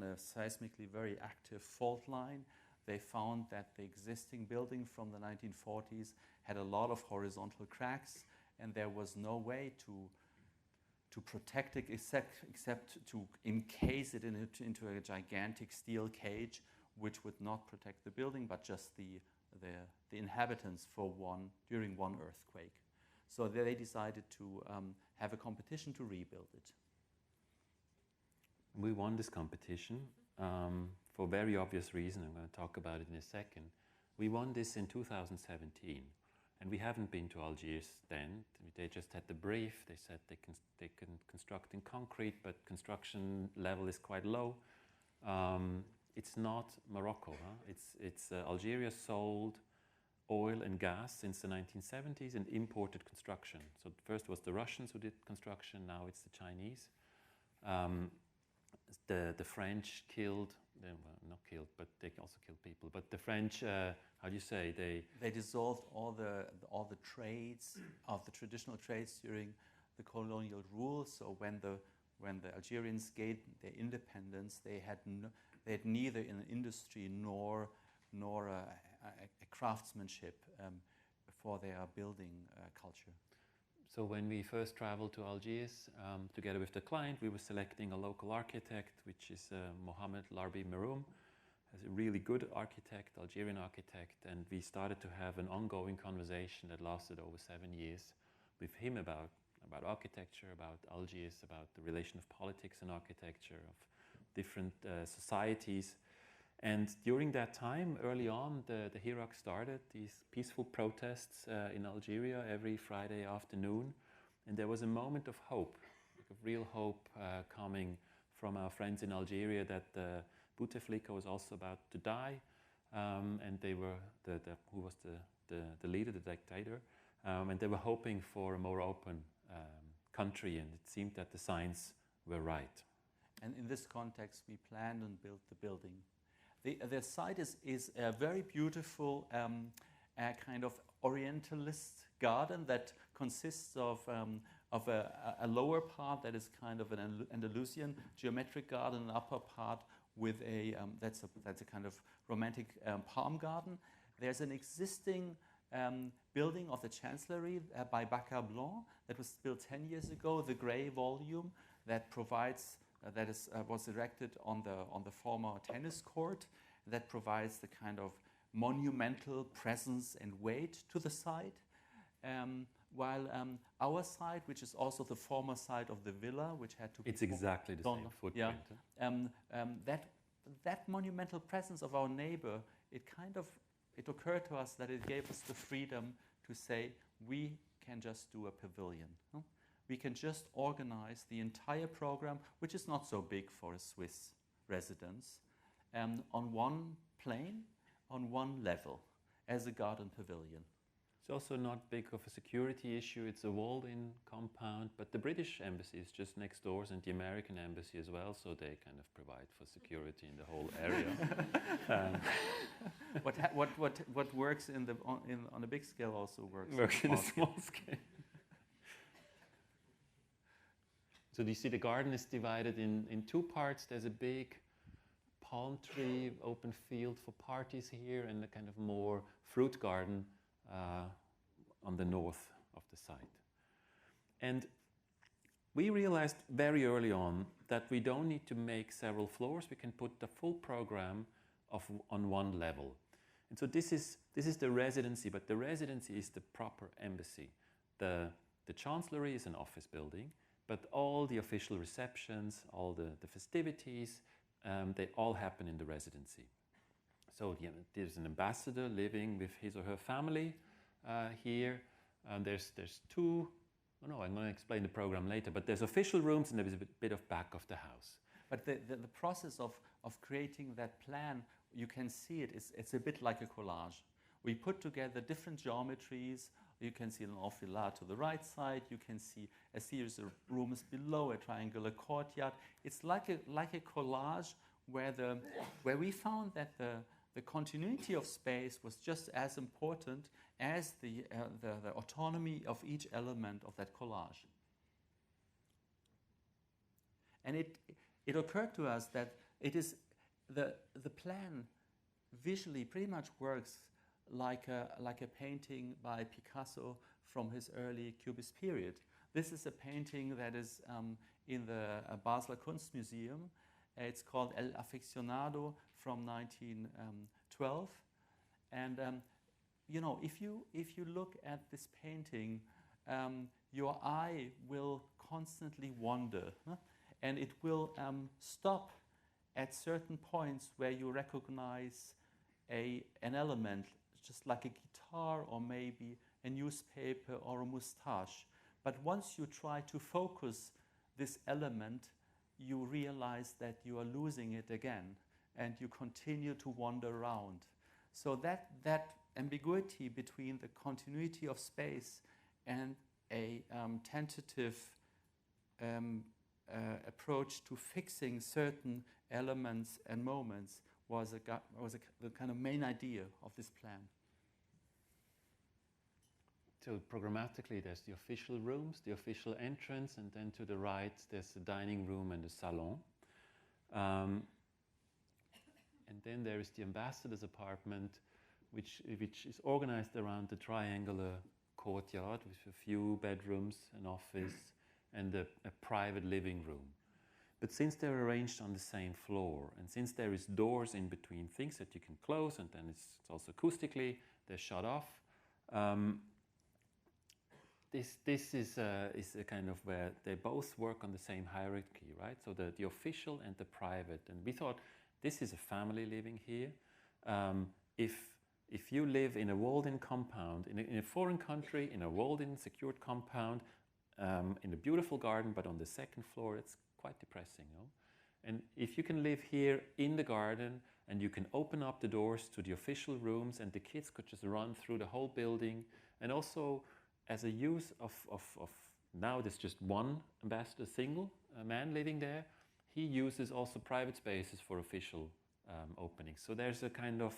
a seismically very active fault line, they found that the existing building from the 1940s had a lot of horizontal cracks, and there was no way to protect it except to encase it into a gigantic steel cage, which would not protect the building, but just the inhabitants during one earthquake. So they decided to have a competition to rebuild it. We won this competition for very obvious reason. I'm going to talk about it in a second. We won this in 2017, and we haven't been to Algiers then. They just had the brief. They said they can construct in concrete, but construction level is quite low. It's not Morocco. Huh? It's Algeria sold oil and gas since the 1970s and imported construction. So first was the Russians who did construction. Now it's the Chinese. The French killed, well, not killed, but they also killed people. But the French, how do you say, they dissolved all the trades of the traditional trades during the colonial rule. So when the Algerians gained their independence, they had neither an industry nor a craftsmanship for their building culture. So when we first traveled to Algiers, together with the client, we were selecting a local architect, which is Mohamed Larbi Meroum, a really good architect, Algerian architect, and we started to have an ongoing conversation that lasted over 7 years with him about architecture, about Algiers, about the relation of politics and architecture, of different societies. And during that time, early on, the Hirak started these peaceful protests in Algeria every Friday afternoon. And there was a moment of hope, of real hope coming from our friends in Algeria that Bouteflika was also about to die. And they were, who was the leader, the dictator. And they were hoping for a more open country. And it seemed that the signs were right. And in this context, we planned and built the building. The site is a very beautiful kind of Orientalist garden that consists of a lower part that is kind of an Andalusian geometric garden, an upper part with that's a kind of romantic palm garden. There's an existing building of the Chancellery by Bacca Blanc that was built 10 years ago, the grey volume that provides was erected on the former tennis court, that provides the kind of monumental presence and weight to the site. While our site, which is also the former site of the villa, which had to be it's exactly the same footprint. Yeah, that monumental presence of our neighbor, it occurred to us that it gave us the freedom to say we can just do a pavilion. No? We can just organize the entire program, which is not so big for a Swiss residence, on one plane, on one level, as a garden pavilion. It's also not big of a security issue. It's a walled-in compound, but the British embassy is just next door, and the American embassy as well, so they kind of provide for security in the whole area. What works on a big scale also works in a small scale. So you see the garden is divided in two parts. There's a big palm tree, open field for parties here, and a kind of more fruit garden on the north of the site. And we realized very early on that we don't need to make several floors. We can put the full program on one level. And so this is the residency, but the residency is the proper embassy. The Chancellery is an office building, but all the official receptions, all the festivities, they all happen in the residency. So there's an ambassador living with his or her family here. There's two, I'm going to explain the program later, but there's official rooms and there's a bit of back of the house. But the process of creating that plan, you can see it's a bit like a collage. We put together different geometries. You can see an enfilade to the right side. You can see a series of rooms below, a triangular courtyard. It's like a collage where we found that the continuity of space was just as important as the autonomy of each element of that collage. And it occurred to us that it is the plan visually pretty much works like a painting by Picasso from his early Cubist period. This is a painting that is in the Basler Kunstmuseum. It's called El Aficionado from 1912. And if you look at this painting, your eye will constantly wander, huh? And it will stop at certain points where you recognize an element, just like a guitar or maybe a newspaper or a mustache. But once you try to focus this element, you realize that you are losing it again, and you continue to wander around. So that ambiguity between the continuity of space and a tentative approach to fixing certain elements and moments was the kind of main idea of this plan. So programmatically, there's the official rooms, the official entrance, and then to the right, there's the dining room and the salon. And then there is the ambassador's apartment, which is organized around the triangular courtyard with a few bedrooms, an office, and a private living room. But since they're arranged on the same floor, and since there is doors in between things that you can close, and then it's also acoustically, they're shut off. This is a kind of where they both work on the same hierarchy, right? So the official and the private. And we thought, this is a family living here. If you live in a walled-in compound, in a foreign country, in a walled-in secured compound, in a beautiful garden, but on the second floor, it's quite depressing, no? And if you can live here in the garden, and you can open up the doors to the official rooms, and the kids could just run through the whole building, and also as a use of now there's just one ambassador, single man living there, he uses also private spaces for official openings. So there's a kind of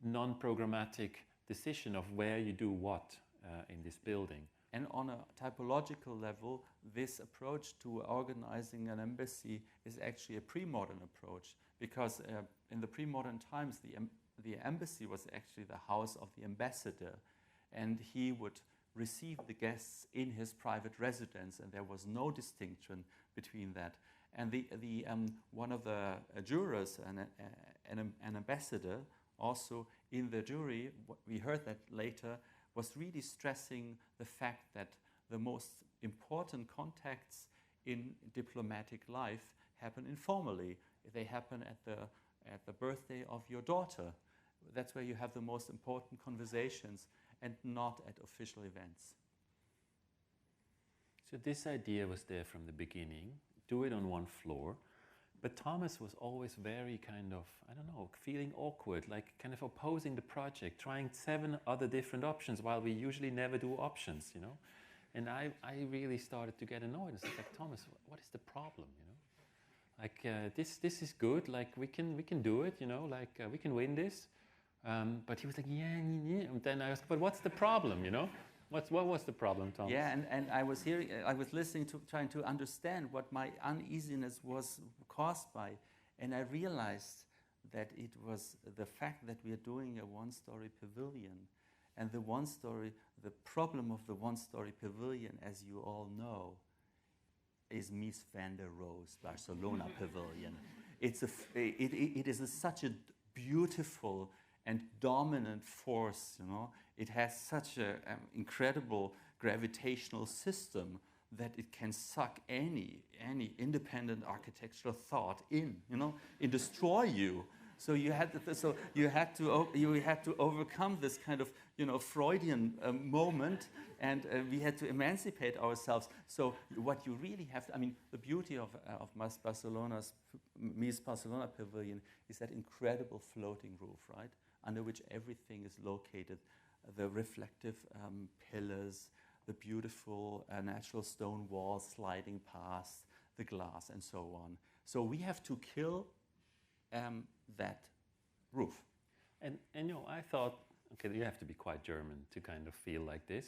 non-programmatic decision of where you do what in this building. And on a typological level, this approach to organizing an embassy is actually a pre-modern approach, because in the pre-modern times, the embassy was actually the house of the ambassador, and he would receive the guests in his private residence, and there was no distinction between that. And one of the jurors, an ambassador, also in the jury, we heard that later, was really stressing the fact that the most important contacts in diplomatic life happen informally. They happen at the birthday of your daughter. That's where you have the most important conversations, and not at official events. So this idea was there from the beginning, do it on one floor. But Thomas was always very kind of, I don't know, feeling awkward, like kind of opposing the project, trying 7 other different options while we usually never do options, you know. And I really started to get annoyed. I was like, Thomas, what is the problem, you know? Like, this is good, like we can do it, you know, like we can win this. But he was like, yeah. And then I was, but what's the problem, you know? What was the problem, Thomas? Yeah, and I was listening to, trying to understand what my uneasiness was caused by, and I realized that it was the fact that we are doing a one-story pavilion, and the problem of the one-story pavilion, as you all know, is Mies van der Rohe's Barcelona pavilion. It is such a beautiful and dominant force, you know. It has such an incredible gravitational system that it can suck any independent architectural thought in, you know, and destroy you. So you had to overcome this kind of, you know, Freudian moment, and we had to emancipate ourselves. So what you really have to, I mean, the beauty of Mies Barcelona Pavilion is that incredible floating roof, right? under which everything is located. The reflective pillars, the beautiful natural stone walls sliding past, the glass, and so on. So we have to kill that roof. And you know, I thought, okay, you have to be quite German to kind of feel like this.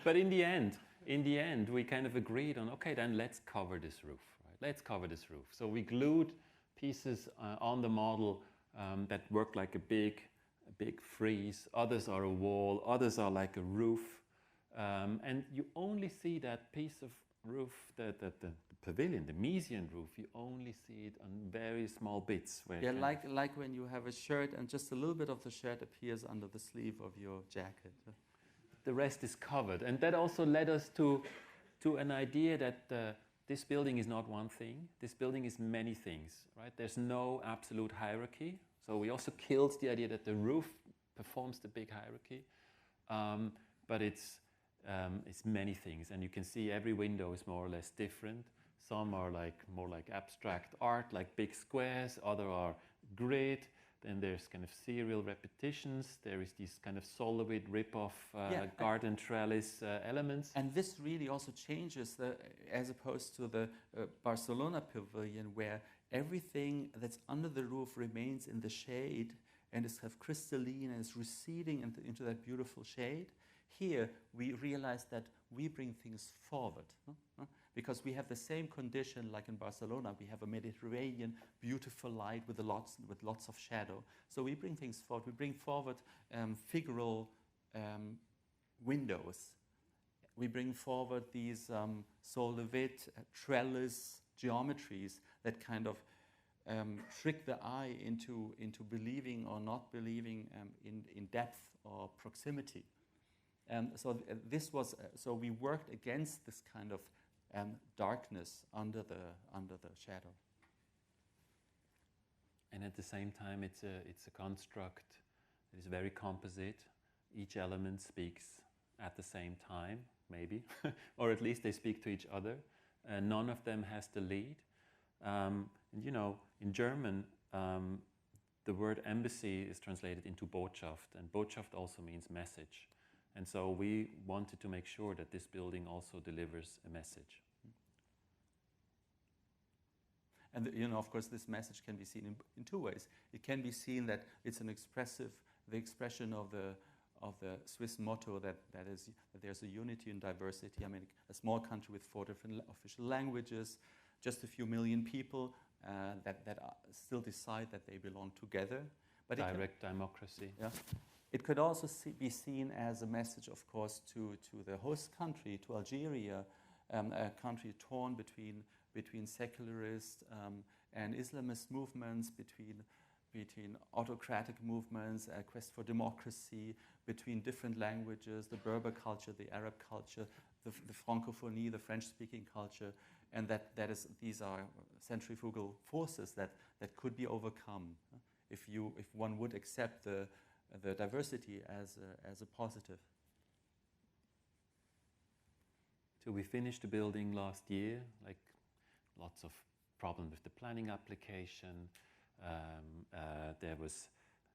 But in the end, we kind of agreed on, okay, then let's cover this roof. Right? Let's cover this roof. So we glued pieces on the model that work like a big frieze. Others are a wall. Others are like a roof. And you only see that piece of roof, the pavilion, the Mesian roof, you only see it on very small bits. Where yeah, like when you have a shirt and just a little bit of the shirt appears under the sleeve of your jacket. The rest is covered. And that also led us to an idea that this building is not one thing. This building is many things, right? There's no absolute hierarchy. So we also killed the idea that the roof performs the big hierarchy. But it's many things. And you can see every window is more or less different. Some are more like abstract art, like big squares. Other are grid. Then there's kind of serial repetitions. There is these kind of solid rip-off garden trellis elements. And this really also changes, as opposed to the Barcelona pavilion, where everything that's under the roof remains in the shade and is kind of crystalline and is receding into that beautiful shade. Here, we realize that we bring things forward. Because we have the same condition like in Barcelona. We have a Mediterranean, beautiful light with lots of shadow. So we bring things forward. We bring forward figural windows. We bring forward these sol de vide, trellis geometries that kind of trick the eye into believing or not believing in depth or proximity. So so we worked against this kind of darkness under the shadow. And at the same time, it's a construct that is very composite. Each element speaks at the same time, maybe, or at least they speak to each other. None of them has the lead. And you know, in German, the word embassy is translated into Botschaft, and Botschaft also means message. And so we wanted to make sure that this building also delivers a message. And you know, of course, this message can be seen in two ways. It can be seen that it's the expression of the Swiss motto that there's a unity in diversity. I mean, a small country with 4 different official languages, just a few million people that still decide that they belong together. But direct democracy. Yeah. It could also be seen as a message, of course, to the host country, to Algeria, a country torn between secularist and Islamist movements, between autocratic movements, a quest for democracy, between different languages, the Berber culture, the Arab culture, the Francophonie, the French-speaking culture, and these are centrifugal forces that could be overcome if one would accept the diversity as a positive. So we finished the building last year, like lots of problems with the planning application. There was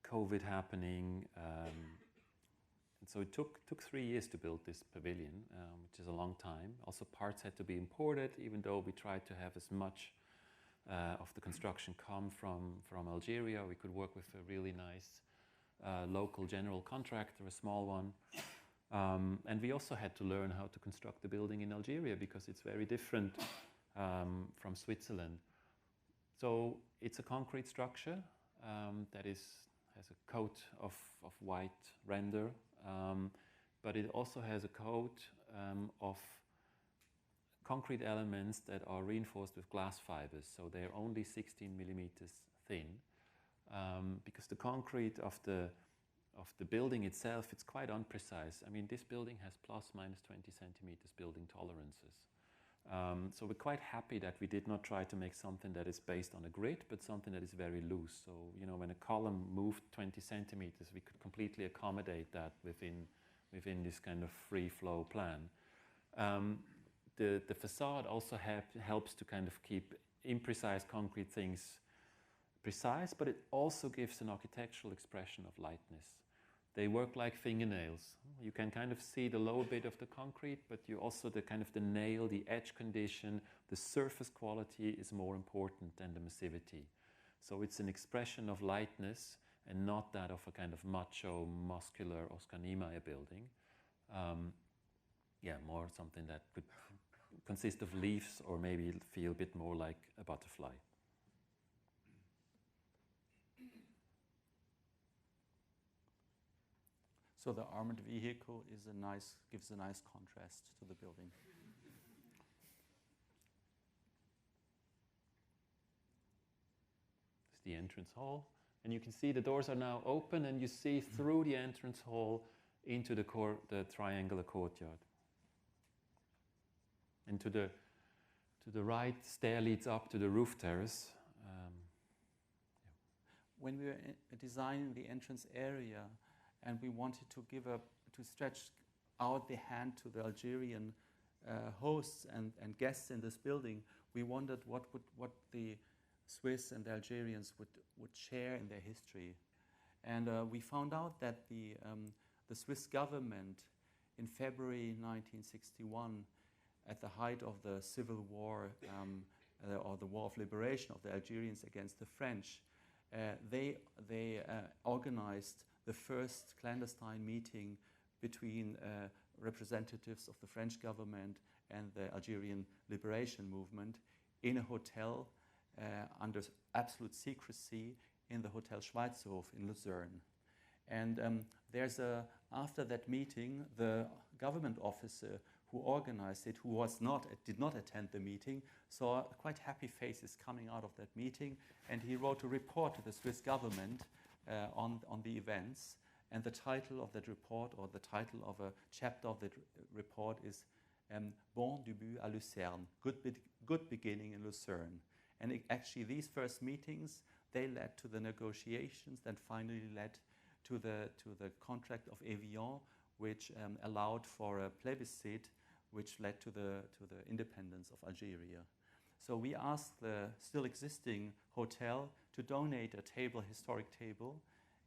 COVID happening. And so it took 3 years to build this pavilion, which is a long time. Also parts had to be imported, even though we tried to have as much of the construction come from Algeria. We could work with a really nice local general contractor, a small one. And we also had to learn how to construct the building in Algeria because it's very different from Switzerland. So it's a concrete structure that has a coat of white render, but it also has a coat of concrete elements that are reinforced with glass fibers. So they're only 16 millimeters thin. Because the concrete of the building itself, it's quite unprecise. I mean, this building has plus minus 20 centimeters building tolerances. So we're quite happy that we did not try to make something that is based on a grid, but something that is very loose. So, you know, when a column moved 20 centimeters, we could completely accommodate that within this kind of free flow plan. The facade also helps to kind of keep imprecise concrete things precise, but it also gives an architectural expression of lightness. They work like fingernails. You can kind of see the lower bit of the concrete, but you also the kind of the nail, the edge condition, the surface quality is more important than the massivity. So it's an expression of lightness and not that of a kind of macho, muscular Oscar Niemeyer building. Yeah, more something that could consist of leaves or maybe feel a bit more like a butterfly. So the armored vehicle is gives a nice contrast to the building. It's the entrance hall. And you can see the doors are now open and you see through the entrance hall into the triangular courtyard. And to the right, stair leads up to the roof terrace. When we were designing the entrance area, and we wanted to stretch out the hand to the Algerian hosts and guests in this building, we wondered what the Swiss and the Algerians would share in their history. And we found out that the Swiss government in February 1961, at the height of the civil war or the war of liberation of the Algerians against the French, they organized the first clandestine meeting between representatives of the French government and the Algerian liberation movement in a hotel under absolute secrecy in the Hotel Schweizerhof in Lucerne. And after that meeting, the government officer who organized it, did not attend the meeting, saw quite happy faces coming out of that meeting, and he wrote a report to the Swiss government on the events, and the title of that report, or the title of a chapter of that report, is Bon début à Lucerne, good beginning in Lucerne. And actually these first meetings, they led to the negotiations that finally led to the contract of Evian, which allowed for a plebiscite, which led to the independence of Algeria. So we asked the still existing hotel to donate a historic table,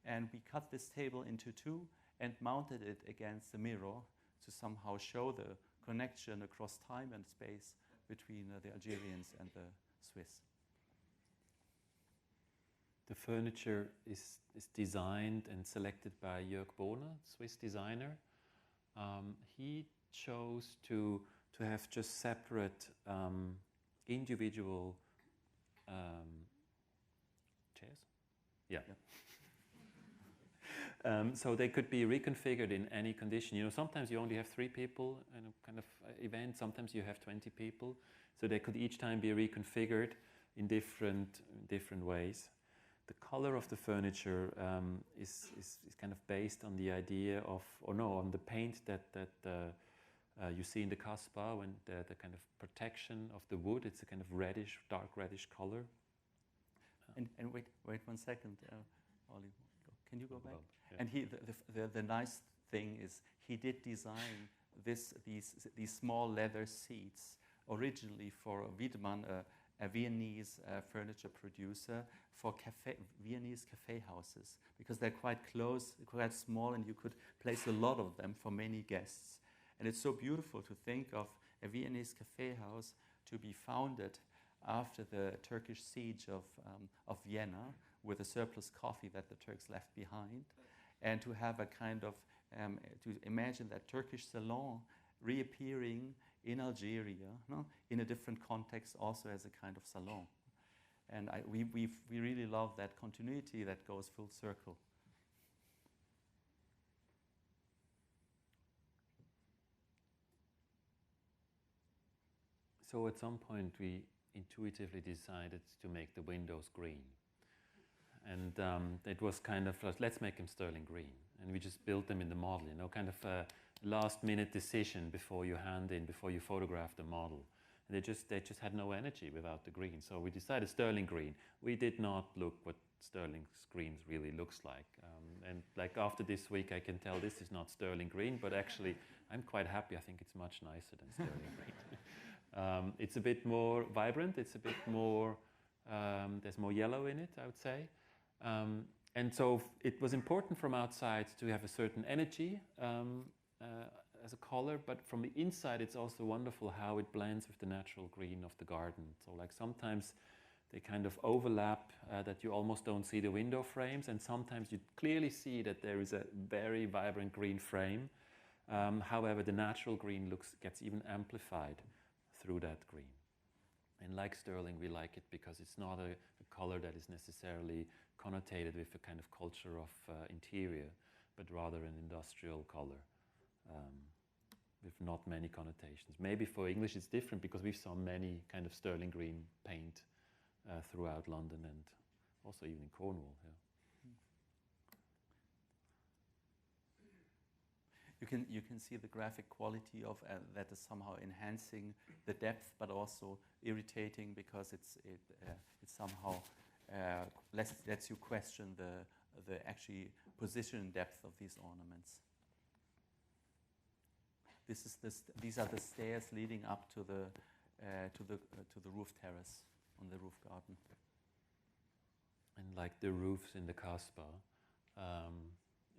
and we cut this table into two and mounted it against the mirror to somehow show the connection across time and space between the Algerians and the Swiss. The furniture is designed and selected by Jörg Bohner, Swiss designer. He chose to have just separate individual chairs. Yeah. So they could be reconfigured in any condition. You know, sometimes you only have 3 people in a kind of event. Sometimes you have 20 people. So they could each time be reconfigured in different ways. The color of the furniture is kind of based on the idea of, on the paint that you see in the Kasbah, when the kind of protection of the wood. It's a kind of reddish, dark reddish color. And wait 1 second, Ollie. Can you go back? Yeah. And the nice thing is he did design these small leather seats originally for Wiedemann, a Viennese furniture producer, for Viennese cafe houses, because they're quite close, quite small, and you could place a lot of them for many guests. And it's so beautiful to think of a Viennese cafe house to be founded after the Turkish siege of Vienna, with the surplus coffee that the Turks left behind, and to have a kind of, to imagine that Turkish salon reappearing in Algeria, in a different context, also as a kind of salon. And we really love that continuity that goes full circle. So at some point we intuitively decided to make the windows green. And it was kind of, let's make them sterling green. And we just built them in the model, kind of a last-minute decision before you photograph the model. And they just had no energy without the green. So we decided sterling green. We did not look what sterling green really looks like. And like after this week, I can tell this is not sterling green, but actually I'm quite happy. I think it's much nicer than sterling green. It's a bit more vibrant. It's a bit more There's more yellow in it, I would say. And so it was important from outside to have a certain energy as a color, but from the inside it's also wonderful how it blends with the natural green of the garden. So like sometimes they kind of overlap that you almost don't see the window frames, and sometimes you clearly see that there is a very vibrant green frame. However, the natural green gets even amplified through that green. And like sterling, we like it because it's not a color that is necessarily connotated with a kind of culture of interior, but rather an industrial color with not many connotations. Maybe for English it's different because we saw many kind of sterling green paint throughout London and also even in Cornwall. Yeah. You can see the graphic quality of that is somehow enhancing the depth, but also irritating because it somehow lets you question the actually position depth of these ornaments. These are the stairs leading up to the roof terrace on the roof garden. And like the roofs in the Kasbah,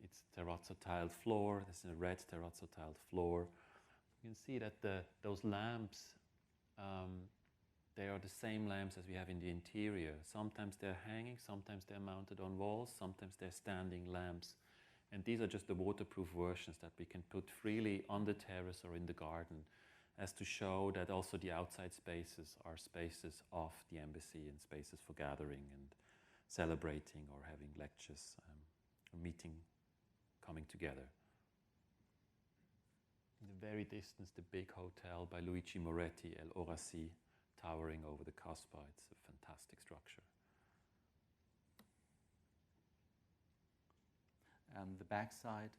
it's terrazzo tiled floor. This is a red terrazzo tiled floor. You can see that those lamps, they are the same lamps as we have in the interior. Sometimes they're hanging, sometimes they're mounted on walls, sometimes they're standing lamps. And these are just the waterproof versions that we can put freely on the terrace or in the garden, as to show that also the outside spaces are spaces of the embassy and spaces for gathering and celebrating or having lectures or meeting, coming together. In the very distance, the big hotel by Luigi Moretti, El Orasi, towering over the Kasbah. It's a fantastic structure. The back side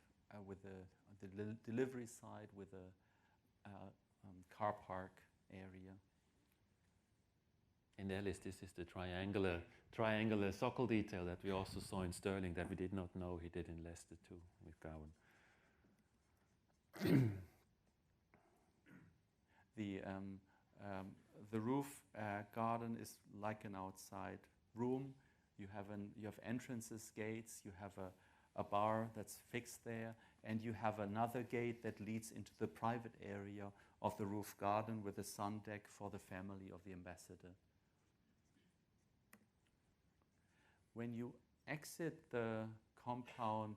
with the delivery side with a car park area. In Ellis, this is the triangular socle detail that we also saw in Stirling that we did not know he did in Leicester too with Gowan. The roof garden is like an outside room. You have entrances, gates. You have a bar that's fixed there, and you have another gate that leads into the private area of the roof garden with a sun deck for the family of the ambassador. When you exit the compound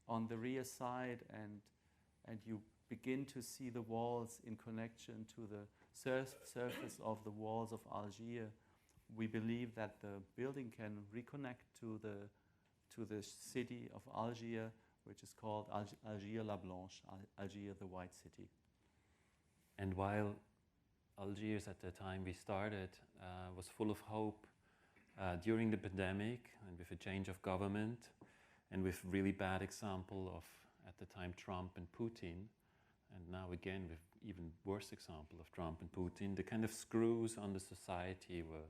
on the rear side and you begin to see the walls in connection to the surface of the walls of Algiers, we believe that the building can reconnect to the city of Algiers, which is called Algiers la Blanche, Algiers the White City. And while Algiers at the time we started was full of hope, during the pandemic and with a change of government and with really bad example of, at the time, Trump and Putin, and now again with even worse example of Trump and Putin, the kind of screws on the society were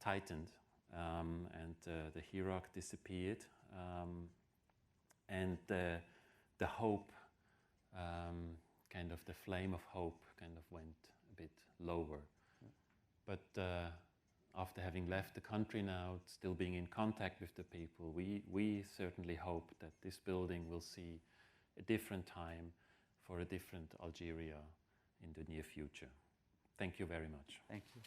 tightened and the hierarchy disappeared and the hope, kind of the flame of hope kind of went a bit lower. But after having left the country now, still being in contact with the people, we certainly hope that this building will see a different time for a different Algeria in the near future. Thank you very much. Thank you.